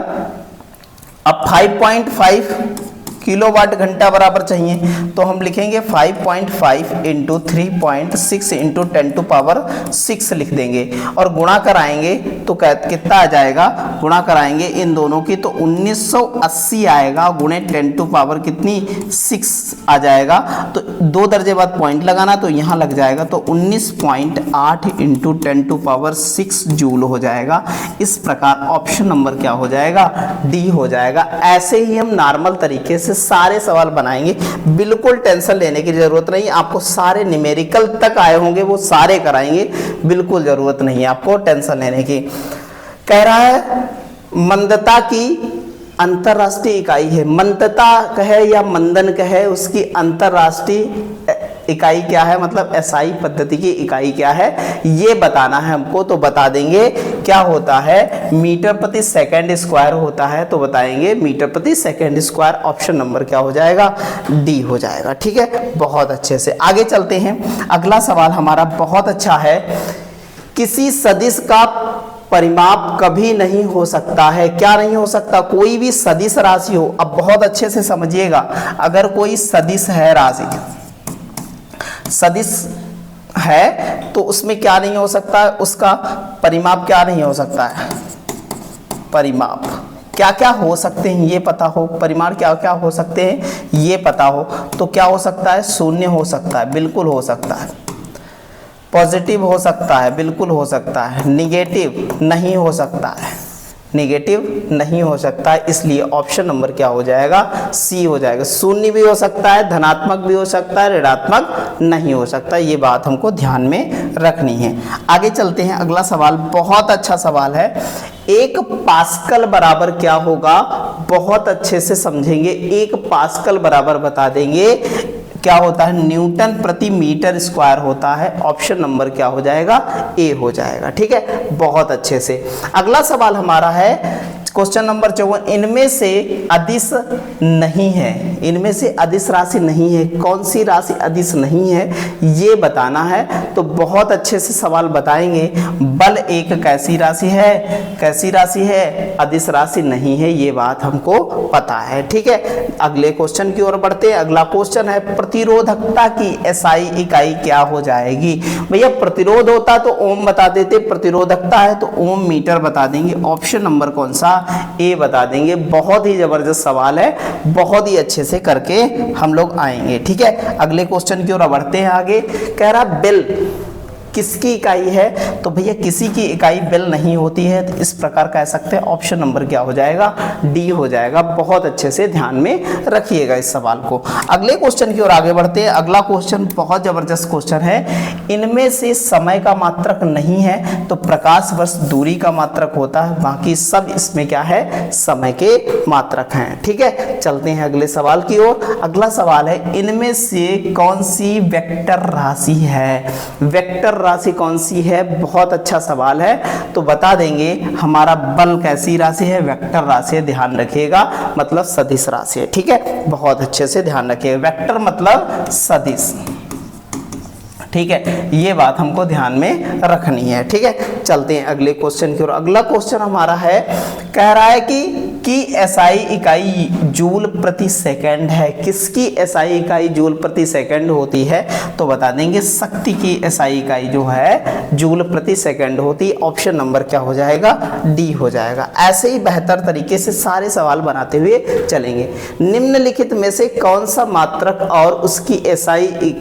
अब 5.5 किलोवाट घंटा बराबर चाहिए, तो हम लिखेंगे 5.5 इंटू 3.6 इंटू 10⁻6 लिख देंगे और गुणा कराएंगे तो कितना आ जाएगा, गुणा कराएंगे इन दोनों की तो 1980 आएगा, गुणे 10 कितनी 6 आ जाएगा। तो 2 दर्जे बाद पॉइंट लगाना, तो यहाँ लग जाएगा, तो 19.8 इंटू 10⁻6 जूल हो जाएगा। इस प्रकार ऑप्शन नंबर क्या हो जाएगा, डी हो जाएगा। ऐसे ही हम नॉर्मल तरीके से सारे सवाल बनाएंगे, बिल्कुल टेंशन लेने की जरूरत नहीं। आपको सारे न्यूमेरिकल तक आए होंगे वो सारे कराएंगे, बिल्कुल जरूरत नहीं है आपको टेंशन लेने की। कह रहा है मंदता की अंतरराष्ट्रीय इकाई है, मंदता कहे या मंदन कहे, उसकी अंतरराष्ट्रीय इकाई क्या है, मतलब एसआई पद्धति की इकाई क्या है ये बताना है हमको। तो बता देंगे क्या होता है, मीटर प्रति सेकंड स्क्वायर होता है, तो बताएंगे मीटर प्रति सेकंड स्क्वायर। ऑप्शन नंबर क्या हो जाएगा, डी हो जाएगा। ठीक है, बहुत अच्छे से आगे चलते हैं। अगला सवाल हमारा बहुत अच्छा है, किसी सदिश का परिमाप कभी नहीं हो सकता है। क्या नहीं हो सकता, कोई भी सदिश राशि हो। अब बहुत अच्छे से समझिएगा, अगर कोई सदिश है राशि, सदिश है तो उसमें क्या नहीं हो सकता है, उसका परिमाप क्या नहीं हो सकता है, परिमाप क्या क्या हो सकते हैं ये पता हो, परिमाण क्या क्या हो सकते हैं ये पता हो, तो क्या हो सकता है, शून्य हो सकता है, बिल्कुल हो सकता है, पॉजिटिव हो सकता है, बिल्कुल हो सकता है, निगेटिव नहीं हो सकता है, नेगेटिव नहीं हो सकता है। इसलिए ऑप्शन नंबर क्या हो जाएगा, सी हो जाएगा। शून्य भी हो सकता है, धनात्मक भी हो सकता है, ऋणात्मक नहीं हो सकता। ये बात हमको ध्यान में रखनी है। आगे चलते हैं। अगला सवाल बहुत अच्छा सवाल है, 1 पास्कल बराबर क्या होगा, बहुत अच्छे से समझेंगे। 1 पास्कल बराबर बता देंगे क्या होता है, न्यूटन प्रति मीटर स्क्वायर होता है। ऑप्शन नंबर क्या हो जाएगा, ए हो जाएगा। ठीक है, बहुत अच्छे से। अगला सवाल हमारा है क्वेश्चन नंबर 54, इनमें से अदिश नहीं है, इनमें से अदिश राशि नहीं है, कौन सी राशि अदिश नहीं है ये बताना है। तो बहुत अच्छे से सवाल बताएंगे। बल एक कैसी राशि है, कैसी राशि है, अदिश राशि नहीं है, ये बात हमको पता है। ठीक है, अगले क्वेश्चन की ओर बढ़ते हैं। अगला क्वेश्चन है, प्रतिरोधकता की एसआई इकाई क्या हो जाएगी। भैया प्रतिरोध होता तो ओम बता देते, प्रतिरोधकता है तो ओम मीटर बता देंगे। ऑप्शन नंबर कौन सा, ए बता देंगे। बहुत ही जबरदस्त सवाल है, बहुत ही अच्छे से करके हम लोग आएंगे। ठीक है, अगले क्वेश्चन की ओर बढ़ते हैं आगे। कह रहा बेल किसकी इकाई है, तो भैया किसी की इकाई बेल नहीं होती है, तो इस प्रकार कह सकते हैं। ऑप्शन नंबर क्या हो जाएगा, डी हो जाएगा। बहुत अच्छे से ध्यान में रखिएगा इस सवाल को। अगले क्वेश्चन की ओर आगे बढ़ते हैं। अगला क्वेश्चन बहुत जबरदस्त क्वेश्चन है, इनमें से समय का मात्रक नहीं है, तो प्रकाश वर्ष दूरी का मात्रक होता है, बाकी सब इसमें क्या है, समय के मात्रक हैं। ठीक है, चलते हैं अगले सवाल की ओर। अगला सवाल है, इनमें से कौन सी वेक्टर राशि है, वेक्टर राशि कौन सी है, बहुत अच्छा सवाल है। तो बता देंगे हमारा बल कैसी राशि है, वेक्टर राशि है, ध्यान रखिएगा, मतलब सदिश राशि है। ठीक है, बहुत अच्छे से ध्यान रखिएगा, वेक्टर मतलब सदिश। ठीक है, ये बात हमको ध्यान में रखनी है। ठीक है, चलते हैं अगले क्वेश्चन की ओर। अगला क्वेश्चन हमारा है, कह रहा है कि एसआई इकाई जूल प्रति सेकंड है। किसकी एसआई इकाई जूल प्रति सेकंड होती है, तो बता देंगे शक्ति की एसआई इकाई जो है जूल प्रति सेकंड होती है। ऑप्शन नंबर क्या हो जाएगा, डी हो जाएगा। ऐसे ही बेहतर तरीके से सारे सवाल बनाते हुए चलेंगे। निम्नलिखित में से कौन सा मात्रक और उसकी एसआई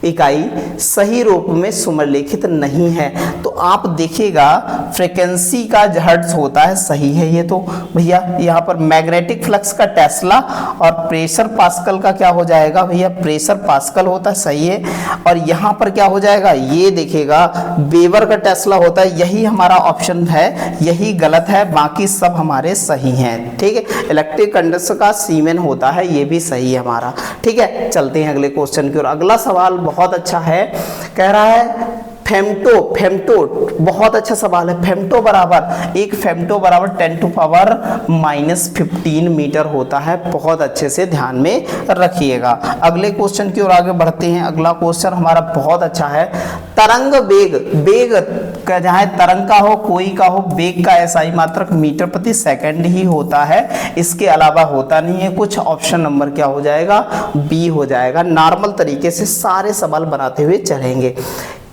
इकाई सही रूप में सुमेलिखित नहीं है। तो आप देखिएगा फ्रीक्वेंसी का हर्ट्ज होता है, सही है ये तो भैया। यहाँ पर मैग्नेटिक फ्लक्स का टेस्ला और प्रेशर पास्कल का क्या हो जाएगा भैया, प्रेशर पास्कल होता है, सही है। और यहाँ पर क्या हो जाएगा, ये देखिएगा वेबर का टेस्ला होता है, यही हमारा ऑप्शन है, यही गलत है, बाकी सब हमारे सही हैं, ठीक है। इलेक्ट्रिक कंडक्टर का सीमेन होता है, ये भी सही है हमारा, ठीक है। चलते हैं अगले क्वेश्चन की ओर। अगला सवाल बहुत अच्छा है, कह रहा है फेम्टो बहुत अच्छा सवाल है। फेम्टो बराबर, एक फेम्टो बराबर 10⁻⁻15 मीटर होता है। बहुत अच्छे से ध्यान में रखिएगा। अगले क्वेश्चन की ओर आगे बढ़ते हैं। अगला क्वेश्चन हमारा बहुत अच्छा है। तरंग वेग का, चाहे तरंग का हो, कोई का हो, वेग का एसआई मात्रक मीटर प्रति सेकंड ही होता है, इसके अलावा होता नहीं है कुछ। ऑप्शन नंबर क्या हो जाएगा, बी हो जाएगा। नॉर्मल तरीके से सारे सवाल बनाते हुए चलेंगे।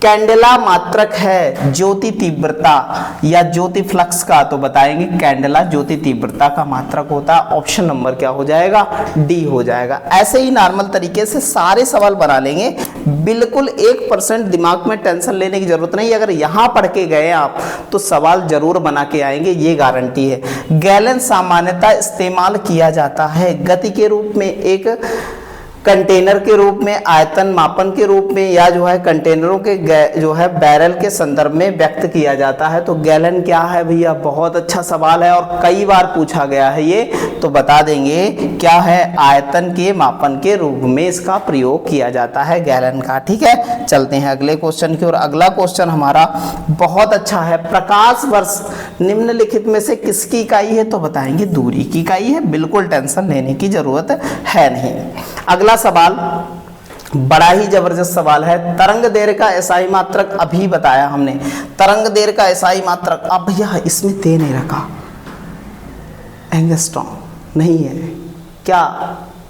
कैंडेला मात्रक है ज्योति तीव्रता या ज्योति फ्लक्स का, तो बताएंगे कैंडेला ज्योति तीव्रता का मात्रक होता है। ऑप्शन नंबर क्या हो जाएगा, डी हो जाएगा। ऐसे ही नॉर्मल तरीके से सारे सवाल बना लेंगे, बिल्कुल 1% दिमाग में टेंशन लेने की जरूरत नहीं। अगर यहाँ पढ़ के गए आप तो सवाल जरूर बना के आएंगे, ये गारंटी है। गैलन सामान्यतः इस्तेमाल किया जाता है गति के रूप में, एक कंटेनर के रूप में, आयतन मापन के रूप में, या जो है कंटेनरों के जो है बैरल के संदर्भ में व्यक्त किया जाता है। तो गैलन क्या है भैया, बहुत अच्छा सवाल है और कई बार पूछा गया है ये, तो बता देंगे क्या है, आयतन के मापन के रूप में इसका प्रयोग किया जाता है गैलन का, ठीक है। चलते हैं अगले क्वेश्चन की ओर। अगला क्वेश्चन हमारा बहुत अच्छा है। प्रकाश वर्ष निम्नलिखित में से किसकी इकाई है, तो बताएंगे दूरी की इकाई है, बिल्कुल टेंशन लेने की जरूरत है नहीं। अगला सवाल बड़ा ही जबरदस्त सवाल है। तरंग दैर्घ्य का एसआई मात्रक अभी बताया हमने, तरंग दैर्घ्य का एसआई मात्रक। अब भैया इसमें दे नहीं रखा, एंगस्ट्रॉम नहीं है,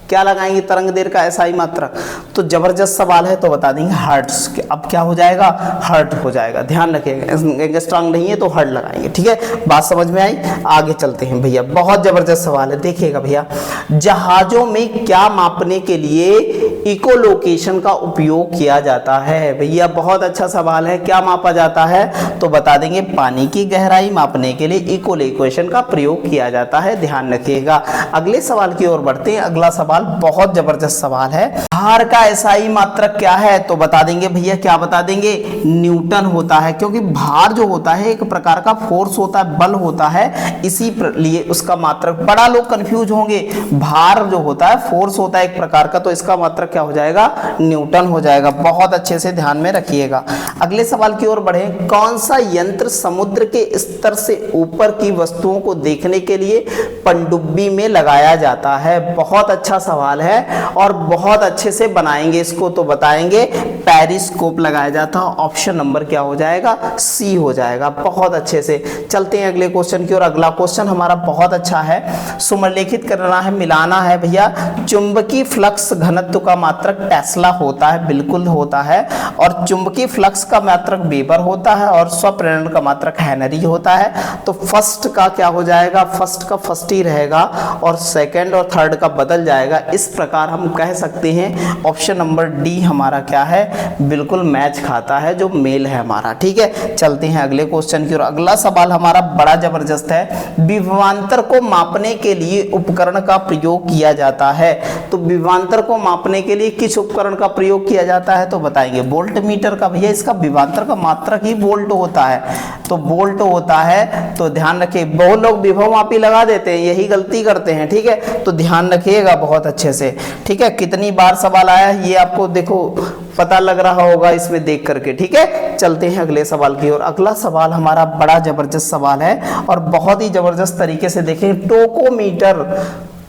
क्या लगाएंगे तरंग दैर्घ्य का एसआई मात्रक, तो जबरदस्त सवाल है, तो बता देंगे हर्ट्ज। अब क्या हो जाएगा, हर्ट हो जाएगा, ध्यान रखिएगा। एंगस्ट्रॉम नहीं है तो हर्ट लगाएंगे, ठीक है। बात समझ में आई, आगे चलते हैं भैया। बहुत जबरदस्त सवाल है, देखिएगा भैया। जहाजों में क्या मापने के लिए इकोलोकेशन का उपयोग किया जाता है, भैया बहुत अच्छा सवाल है। क्या मापा जाता है, तो बता देंगे पानी की गहराई मापने के लिए इकोलोकेशन का प्रयोग किया जाता है, ध्यान रखिएगा। अगले सवाल की ओर बढ़ते हैं। अगला सवाल बहुत जबरदस्त सवाल है। भार का एसआई मात्रक क्या है, तो बता देंगे भैया, क्या बता देंगे, न्यूटन होता है। क्योंकि भार जो होता है एक प्रकार का फोर्स होता है, बल होता है, इसी लिए उसका मात्रक, बड़ा लोग कंफ्यूज होंगे, भार जो होता है फोर्स होता है एक प्रकार का, तो इसका मात्रक क्या हो जाएगा, न्यूटन हो जाएगा। बहुत अच्छे से ध्यान में रखिएगा। अगले सवाल की ओर बढ़े। कौन सा यंत्र समुद्र के स्तर से ऊपर की वस्तुओं को देखने के लिए पनडुब्बी में लगाया जाता है, बहुत अच्छा सवाल है और बहुत अच्छे से बनाएंगे इसको, तो बताएंगे पेरिस्कोप लगाया जाता है। ऑप्शन नंबर क्या हो जाएगा, सी हो जाएगा। बहुत अच्छे से चलते हैं अगले क्वेश्चन की ओर। अगला क्वेश्चन हमारा बहुत अच्छा है, सुमेलिखित करना है, मिलाना है भैया। चुंबकीय फ्लक्स घनत्व का मात्रक टेस्ला होता है, बिल्कुल होता है, और चुंबकीय फ्लक्स का मात्रक वेबर होता है और स्वप्रेरण का मात्रक हेनरी होता है। तो फर्स्ट का क्या हो जाएगा, फर्स्ट का फर्स्ट ही रहेगा और सेकंड और थर्ड का बदल जाएगा। इस प्रकार हम कह सकते हैं ऑप्शन नंबर डी हमारा क्या है, बिल्कुल मैच खाता है, जो मेल है हमारा, ठीक है। चलते हैं अगले क्वेश्चन की ओर। अगला सवाल हमारा बड़ा जबरदस्त है। विभवांतर को मापने के लिए उपकरण का प्रयोग किया जाता है, तो विभवांतर को मापने के लिए किस उपकरण का प्रयोग किया जाता है, तो बताएंगे वोल्ट मीटर का। भैया इसका विभवांतर का मात्रक ही वोल्ट होता है, तो वोल्ट होता है, तो ध्यान रखिए। बहुत लोग विभव मापी लगा देते हैं, यही गलती करते हैं, ठीक है, तो ध्यान रखिएगा बहुत अच्छे से, ठीक है। कितनी बार सवाल आया है ये आपको देखो पता लग रहा होगा इसमें देख करके, ठीक है। चलते हैं अगले सवाल की ओर। अगला सवाल हमारा बड़ा जबरदस्त सवाल है और बहुत ही जबरदस्त तरीके से देखें।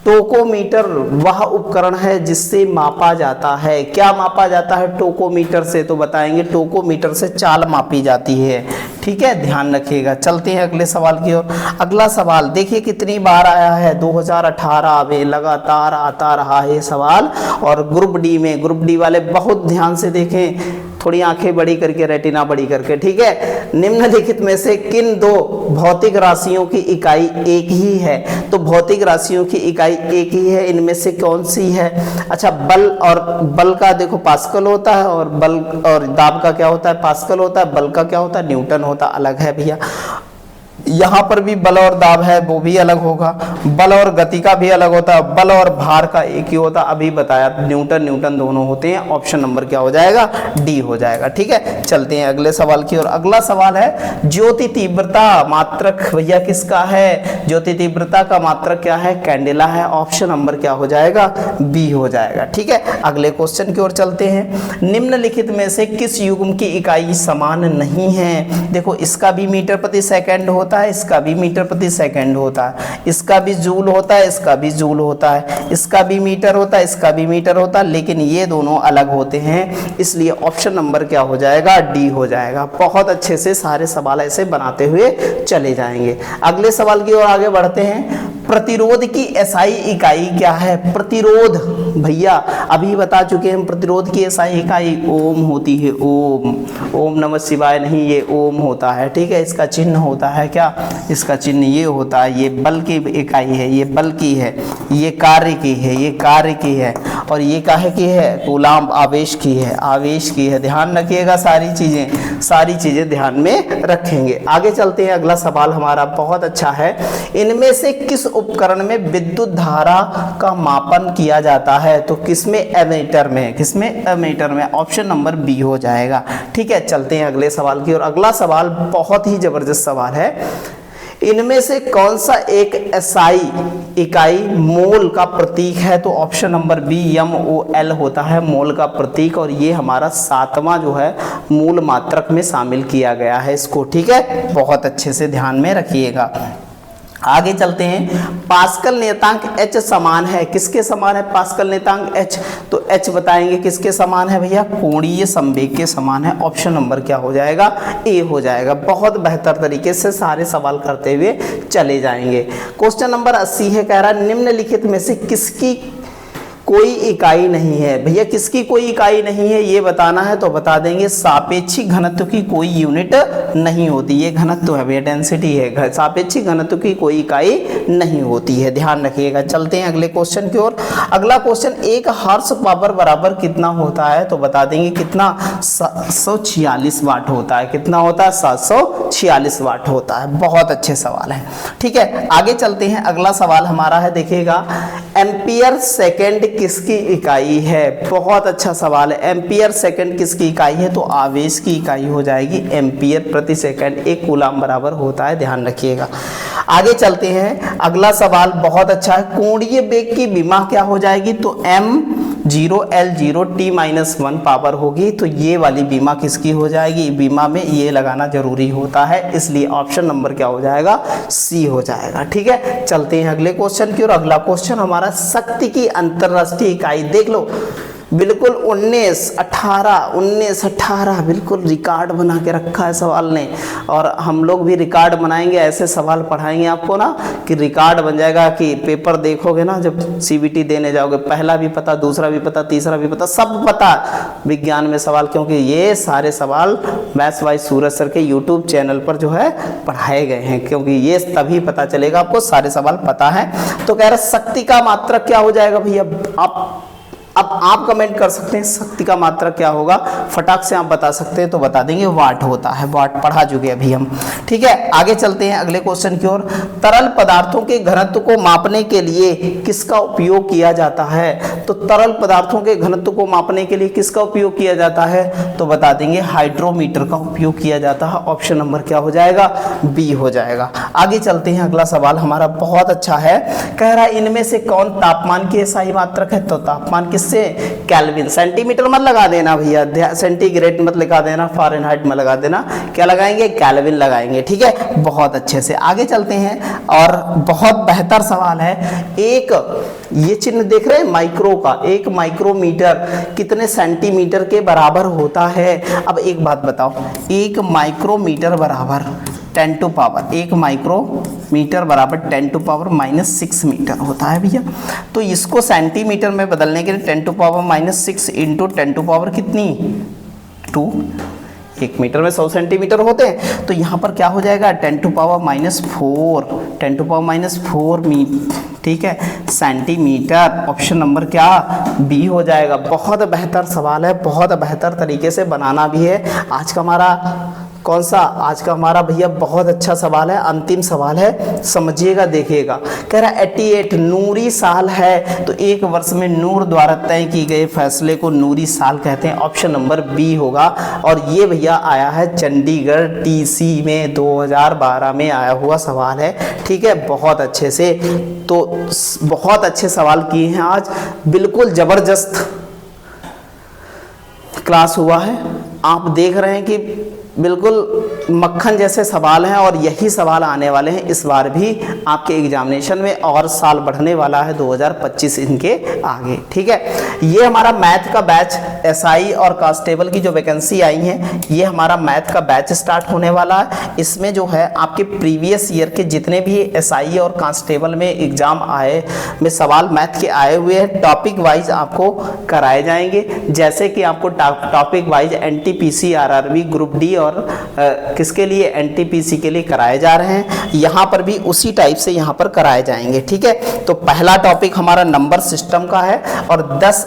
टोकोमीटर वह उपकरण है जिससे मापा जाता है, क्या मापा जाता है टोकोमीटर से, तो बताएंगे टोकोमीटर से चाल मापी जाती है, ठीक है, ध्यान रखिएगा। चलते हैं अगले सवाल की ओर। अगला सवाल देखिए कितनी बार आया है, 2018 में लगातार आता रहा है सवाल, और ग्रुप डी में, ग्रुप डी वाले बहुत ध्यान से देखें, थोड़ी आंखें बड़ी करके, रेटिना बड़ी करके, ठीक है। निम्नलिखित में से किन दो भौतिक राशियों की इकाई एक ही है? तो भौतिक राशियों की इकाई एक ही है, इनमें से कौन सी है? अच्छा, बल का देखो पास्कल होता है, और बल और दाब का क्या होता है? पास्कल होता है। बल का क्या होता है? न्यूटन होता है। अलग है भैया। यहाँ पर भी बल और दाब है, वो भी अलग होगा। बल और गति का भी अलग होता है। बल और भार का एक ही होता, अभी बताया, न्यूटन दोनों होते हैं। ऑप्शन नंबर क्या हो जाएगा? डी हो जाएगा। ठीक है, चलते हैं अगले सवाल की ओर। अगला सवाल है ज्योति तीव्रता मात्रक भैया किसका है? ज्योति तीव्रता का मात्रक क्या है? कैंडेला है। ऑप्शन नंबर क्या हो जाएगा? बी हो जाएगा। ठीक है, अगले क्वेश्चन की ओर चलते हैं। निम्नलिखित में से किस युग्म की इकाई समान नहीं है? देखो, इसका भी मीटर प्रति सेकंड होता है, इसका भी मीटर प्रति सेकंड होता है, इसका भी जूल होता है, इसका भी जूल होता है, इसका भी मीटर होता है, इसका भी मीटर होता है, लेकिन ये दोनों अलग होते हैं, इसलिए ऑप्शन नंबर क्या हो जाएगा? डी हो जाएगा। बहुत अच्छे से सारे सवाल ऐसे बनाते हुए चले जाएंगे। अगले सवाल की ओर आगे बढ़ते हैं। प्रतिरोध की एसआई इकाई क्या है? प्रतिरोध भैया अभी बता चुके हैं, प्रतिरोध की एसआई इकाई ओम होती है। ओम नमः शिवाय नहीं, ये ओम होता है। ठीक है, इसका चिन्ह होता है क्या? इसका चिन्ह ये होता है। ये बल की इकाई है, ये बल की है, ये कार्य की है, ये कार्य की है, और ये काहे की है? कूलाम्ब आवेश की है, आवेश की है। ध्यान रखिएगा, सारी चीजें ध्यान में रखेंगे। आगे चलते हैं। अगला सवाल हमारा बहुत अच्छा है। इनमें से किस उपकरण में विद्युत धारा का मापन किया जाता है? तो किसमें? एमीटर में। किसमें? एमीटर में। ऑप्शन नंबर बी हो जाएगा। ठीक है, चलते हैं अगले सवाल की ओर। अगला सवाल बहुत ही जबरदस्त सवाल है। इनमें से कौन सा एक एसआई इकाई मोल का प्रतीक है? तो ऑप्शन नंबर बी MOL होता है, मोल का प्रतीक, और ये हमारा 7वां जो है मूल मात्रक में शामिल किया गया है इसको। ठीक है, बहुत अच्छे से ध्यान में रखिएगा। आगे चलते हैं। पास्कल नियतांक H समान है, किसके समान है पास्कल नियतांक H? तो H बताएंगे किसके समान है भैया? कोणीय संवेग के समान है। ऑप्शन नंबर क्या हो जाएगा? ए हो जाएगा। बहुत बेहतर तरीके से सारे सवाल करते हुए चले जाएंगे। क्वेश्चन नंबर 80 है, कह रहा निम्नलिखित में से किसकी कोई इकाई नहीं है? भैया किसकी कोई इकाई नहीं है ये बताना है, तो बता देंगे सापेक्षिक घनत्व की कोई यूनिट नहीं होती। ये घनत्व है भैया, डेंसिटी है, सापेक्षिक घनत्व की कोई इकाई नहीं होती है। ध्यान रखिएगा। चलते हैं अगले क्वेश्चन की ओर। अगला क्वेश्चन, एक हॉर्स पावर बराबर कितना होता है? तो बता देंगे कितना? 746 वाट होता है। कितना होता है? 746 वाट होता है। बहुत अच्छे सवाल है। ठीक है, आगे चलते हैं। अगला सवाल हमारा है, देखिएगा, एम्पियर सेकेंड किसकी इकाई है? बहुत अच्छा सवाल है। एम्पियर सेकंड किसकी इकाई है? तो आवेश की इकाई हो जाएगी। एम्पियर प्रति सेकंड 1 कूलाम बराबर होता है। ध्यान रखिएगा। आगे चलते हैं। अगला सवाल बहुत अच्छा है। कोणीय वेग की विमा क्या हो जाएगी? तो M0L0 T-1 पावर होगी। तो ये वाली बीमा किसकी हो जाएगी? बीमा में ये लगाना जरूरी होता है, इसलिए ऑप्शन नंबर क्या हो जाएगा? सी हो जाएगा। ठीक है, चलते हैं अगले क्वेश्चन की ओर। अगला क्वेश्चन हमारा, शक्ति की अंतरराष्ट्रीय इकाई। देख लो, बिल्कुल 1918 बिल्कुल रिकॉर्ड बना के रखा है सवाल ने, और हम लोग भी रिकॉर्ड बनाएंगे। ऐसे सवाल पढ़ाएंगे आपको ना कि रिकॉर्ड बन जाएगा, कि पेपर देखोगे ना जब CBT देने जाओगे, पहला भी पता, दूसरा भी पता, तीसरा भी पता, सब पता विज्ञान में सवाल, क्योंकि ये सारे सवाल मैथ्स बाय सूरज सर के YouTube चैनल पर जो है पढ़ाए गए हैं, क्योंकि ये तभी पता चलेगा आपको सारे सवाल पता है। तो कह रहा शक्ति का मात्रक क्या हो जाएगा भैया? अब आप कमेंट कर सकते हैं शक्ति का मात्रक क्या होगा, फटाक से आप बता सकते हैं, तो बता देंगे वाट होता है। वाट पढ़ा चुके अभी हम। ठीक है, आगे चलते हैं अगले क्वेश्चन की ओर। तरल पदार्थों के घनत्व को मापने के लिए किसका उपयोग किया जाता है? तो तरल पदार्थों के घनत्व को मापने के लिए किसका उपयोग किया जाता है? तो बता देंगे हाइड्रोमीटर का उपयोग किया जाता है। ऑप्शन नंबर क्या हो जाएगा? बी हो जाएगा। आगे चलते हैं। अगला सवाल हमारा बहुत अच्छा है, कह रहा है इनमें से कौन तापमान की एसआई मात्रक है? तो तापमान से केल्विन, सेंटीमीटर मत लगा देना भैया, सेंटीग्रेड मत लगा देना, फ़ारेनहाइट में लगा देना। क्या लगाएंगे? केल्विन लगाएंगे। ठीक है, बहुत अच्छे से आगे चलते हैं। और बहुत बेहतर सवाल है, एक ये चिन्ह देख रहे हैं माइक्रो का, एक माइक्रोमीटर कितने सेंटीमीटर के बराबर होता है? अब एक बात बताओ, एक माइक्रोमीटर बराबर 10 टू पावर, एक माइक्रोमीटर बराबर 10 टू पावर -6 मीटर होता है भैया। तो इसको सेंटीमीटर में बदलने के लिए 10 to power -6 into 10 to power कितनी 2, 1 मीटर में 100 सेंटीमीटर होते हैं। तो यहाँ पर क्या हो जाएगा 10⁻⁴, 10⁻⁴ ठीक है सेंटीमीटर। ऑप्शन नंबर क्या बी हो जाएगा। बहुत बेहतर सवाल है, बहुत बेहतर तरीके से बनाना भी है। आज का हमारा कौन सा, आज का हमारा भैया बहुत अच्छा सवाल है, अंतिम सवाल है, समझिएगा देखिएगा। कह रहा है 88 नूरी साल है, तो एक वर्ष में नूर द्वारा तय की गए फैसले को नूरी साल कहते हैं। ऑप्शन नंबर बी होगा। और ये भैया आया है चंडीगढ़ टीसी में, 2012 में आया हुआ सवाल है। ठीक है, बहुत अच्छे से, तो बहुत अच्छे सवाल किए हैं आज, बिल्कुल जबरदस्त क्लास हुआ है। आप देख रहे हैं कि बिल्कुल मक्खन जैसे सवाल हैं और यही सवाल आने वाले हैं इस बार भी आपके एग्जामिनेशन में, और साल बढ़ने वाला है 2025 इनके आगे। ठीक है, ये हमारा मैथ का बैच, एसआई और कांस्टेबल की जो वैकेंसी आई है, ये हमारा मैथ का बैच स्टार्ट होने वाला है। इसमें जो है आपके प्रीवियस ईयर के जितने भी एसआई और कांस्टेबल में एग्जाम आए में सवाल मैथ के आए हुए हैं, टॉपिक वाइज आपको कराए जाएंगे। जैसे कि आपको topic wise NTPC, RRB, group D और किसके लिए, एनटीपीसी के लिए कराए जा रहे हैं। यहाँ पर भी उसी टाइप से यहाँ पर कराए जाएंगे। ठीक है, तो पहला टॉपिक हमारा नंबर सिस्टम का है और 10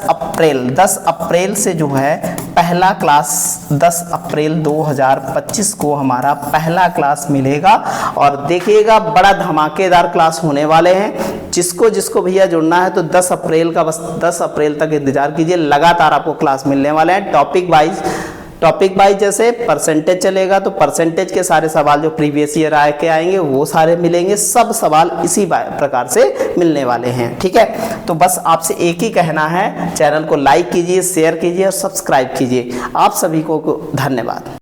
अप्रैल से जो है पहला क्लास, 10 अप्रैल 2025 को हमारा पहला क्लास मिलेगा। और देखिएगा बड़ा धमाकेदार क्लास होने वाले हैं। जिसको भैया जुड़ना है तो 10 अप्रैल का, बस 10 अप्रैल तक इंतजार कीजिए, लगातार आपको क्लास मिलने वाले हैं। टॉपिक वाइज जैसे परसेंटेज चलेगा तो परसेंटेज के सारे सवाल जो प्रीवियस ईयर आए के आएंगे वो सारे मिलेंगे, सब सवाल इसी प्रकार से मिलने वाले हैं। ठीक है, तो बस आपसे एक ही कहना है, चैनल को लाइक कीजिए, शेयर कीजिए और सब्सक्राइब कीजिए। आप सभी को धन्यवाद।